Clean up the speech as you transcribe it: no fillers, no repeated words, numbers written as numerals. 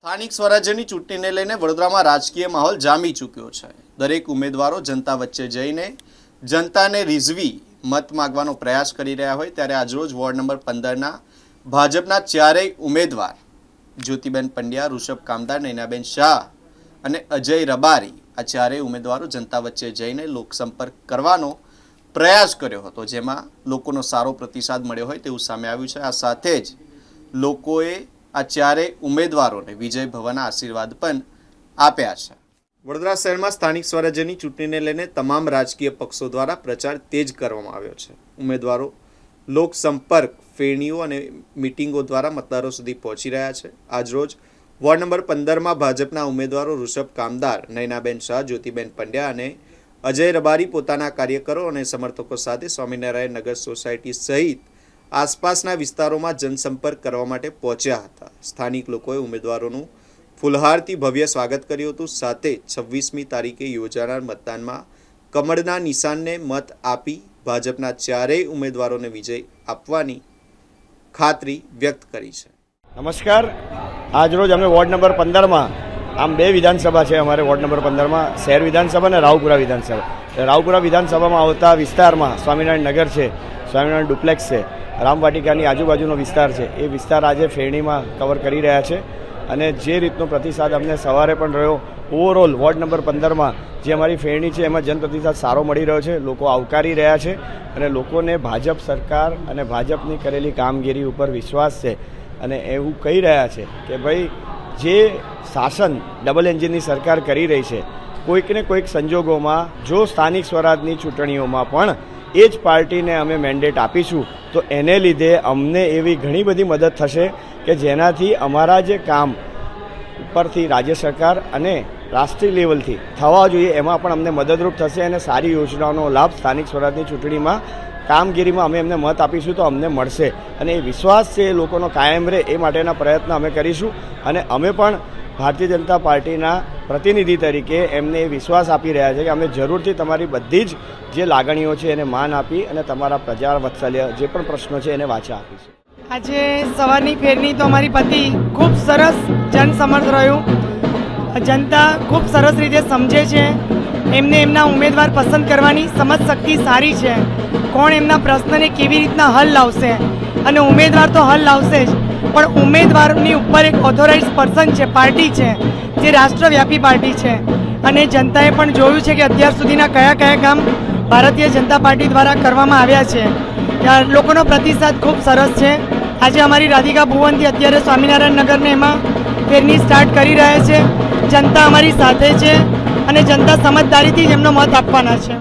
સ્થાનિક સ્વરાજ્યની ચૂંટણીને લઈને વડોદરામાં રાજકીય માહોલ જામી ચૂક્યો છે। દરેક ઉમેદવારો જનતા વચ્ચે જઈને જનતાને રીઝવી મત માંગવાનો પ્રયાસ કરી રહ્યા હોય ત્યારે આજરોજ વોર્ડ નંબર 15ના ભાજપના ચારેય ઉમેદવાર જ્યોતિબેન પંડ્યા, ઋષભ કામદાર, નૈનાબેન શાહ અને અજય રબારી આ ચારેય ઉમેદવારો જનતા વચ્ચે જઈને લોકસંપર્ક કરવાનો પ્રયાસ કર્યો હતો, જેમાં લોકોનો સારો પ્રતિસાદ મળ્યો હોય તેવું સામે આવ્યું છે। આ સાથે જ લોકોએ આ ચારેય ઉમેદવારોને વિજય ભવનના આશીર્વાદ પણ આપ્યા છે। વડોદરા શહેરમાં સ્થાનિક સ્વરાજ્યની ચૂંટણીને લઈને તમામ રાજકીય પક્ષો દ્વારા પ્રચાર તેજ કરવામાં આવ્યો છે। ઉમેદવારો લોકસંપર્ક, ફેરણીઓ અને મિટિંગો દ્વારા મતદારો સુધી પહોંચી રહ્યા છે। આજરોજ વોર્ડ નંબર 15માં ભાજપના ઉમેદવારો ઋષભ કામદાર, નૈનાબેન શાહ, જ્યોતિબેન પંડ્યા અને અજય રબારી પોતાના કાર્યકરો અને સમર્થકો સાથે સ્વામિનારાયણ નગર સોસાયટી સહિત આસપાસના વિસ્તારોમાં જનસંપર્ક કરવા માટે પહોંચ્યા હતા। સ્થાનિક લોકોએ ઉમેદવારોનું ફૂલહારથી ભવ્ય સ્વાગત કર્યું હતું। સાથે 26મી તારીખે યોજાનાર મતદાનમાં કમળના નિશાનને મત આપી ભાજપના ચારેય ઉમેદવારોને વિજય આપવાની ખાતરી વ્યક્ત કરી છે। નમસ્કાર, આજરોજ અમે વોર્ડ નંબર 15માં આમ બે વિધાનસભા છે અમારે વોર્ડ નંબર 15માં, શહેર વિધાનસભા અને રાવપુરા વિધાનસભા। રાવપુરા વિધાનસભામાં આવતા વિસ્તારમાં સ્વામિનારાયણ નગર છે, સ્વામિનારાયણ ડુપ્લેક્સ છે, રામવાટિકાની આજુબાજુનો વિસ્તાર છે, એ વિસ્તાર આજે ફેરણીમાં કવર કરી રહ્યા છે અને જે રીતનો પ્રતિસાદ અમને સવારે પણ રહ્યો, ઓવરઓલ વોર્ડ નંબર 15માં જે અમારી ફેરણી છે એમાં જનપ્રતિસાદ સારો મળી રહ્યો છે। લોકો આવકારી રહ્યા છે અને લોકોને ભાજપ સરકાર અને ભાજપની કરેલી કામગીરી ઉપર વિશ્વાસ છે અને એવું કહી રહ્યા છે કે ભાઈ જે શાસન ડબલ એન્જિનની સરકાર કરી રહી છે, કોઈકને કોઈક સંજોગોમાં જો સ્થાનિક સ્વરાજની ચૂંટણીઓમાં પણ એ જ પાર્ટીને અમે મેન્ડેટ આપીશું તો એને લીધે અમને એવી ઘણી બધી મદદ થશે કે જેનાથી અમારા જે કામ ઉપરથી રાજ્ય સરકાર અને રાષ્ટ્રીય લેવલથી થવા જોઈએ એમાં પણ અમને મદદરૂપ થશે અને સારી યોજનાઓનો લાભ સ્થાનિક સ્વરાજની ચૂંટણીમાં કામગીરીમાં અમે એમને મત આપીશું તો અમને મળશે અને એ વિશ્વાસ છે એ લોકોનો કાયમ રહે એ માટેના પ્રયત્ન અમે કરીશું અને અમે પણ ભારતીય જનતા પાર્ટીના પ્રતિનિધિ તરીકે એમને એ વિશ્વાસ આપી રહ્યા છે કે અમે જરૂરથી તમારી બધી જ જે લાગણીઓ છે એને માન આપી અને તમારા પ્રજા વાત્સલ્ય જે પણ પ્રશ્નો છે એને વાચા આપીશું। આજે સવારની ફેરણી તો અમારી પતિ ખૂબ સરસ જનસમર્થ રહ્યું। જનતા ખૂબ સરસ રીતે સમજે છે, એમને એમના ઉમેદવાર પસંદ કરવાની સમજ શક્તિ સારી છે, કોણ એમના પ્રશ્નને કેવી રીતના હલ લાવશે અને ઉમેદવાર તો હલ લાવશે જ, પણ ઉમેદવારની ઉપર એક ઓથોરાઇઝ પર્સન છે, પાર્ટી છે જે રાષ્ટ્રવ્યાપી પાર્ટી છે અને જનતાએ પણ જોયું છે કે અત્યાર સુધીના કયા કયા કામ ભારતીય જનતા પાર્ટી દ્વારા કરવામાં આવ્યા છે। લોકોનો પ્રતિસાદ ખૂબ સરસ છે। આજે અમારી રાધિકા ભુવનથી અત્યારે સ્વામિનારાયણ નગરને એમાં ફેરની સ્ટાર્ટ કરી રહ્યા છે। જનતા અમારી સાથે છે અને જનતા સમજદારીથી જ એમનો મત આપવાના છે।